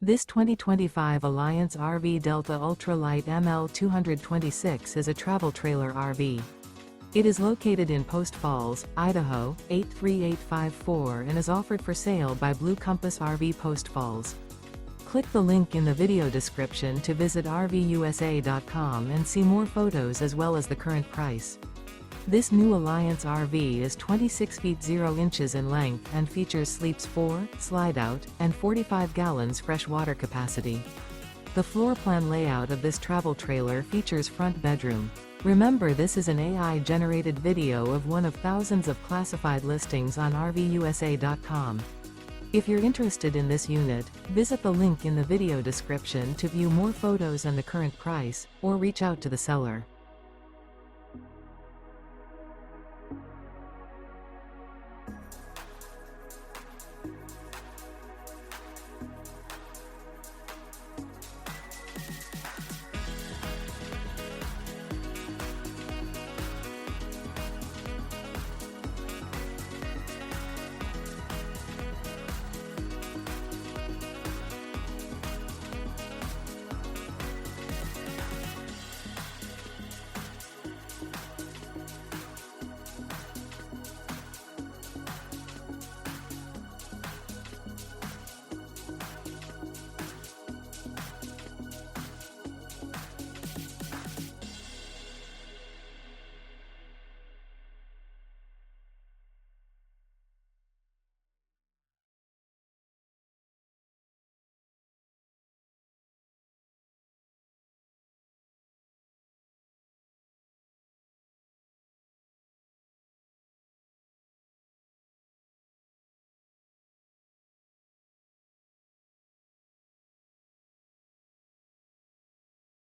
This 2025 Alliance RV Delta Ultralight ML226 is a travel trailer RV. It is located in Post Falls, Idaho, 83854 and is offered for sale by Blue Compass RV Post Falls. Click the link in the video description to visit RVUSA.com and see more photos as well as the current price. This new Alliance RV is 26 feet 0 inches in length and features sleeps 4, Slideout, and 45 gallons fresh water capacity. The floor plan layout of this travel trailer features front bedroom. Remember, this is an AI-generated video of one of thousands of classified listings on RVUSA.com. If you're interested in this unit, visit the link in the video description to view more photos and the current price, or reach out to the seller.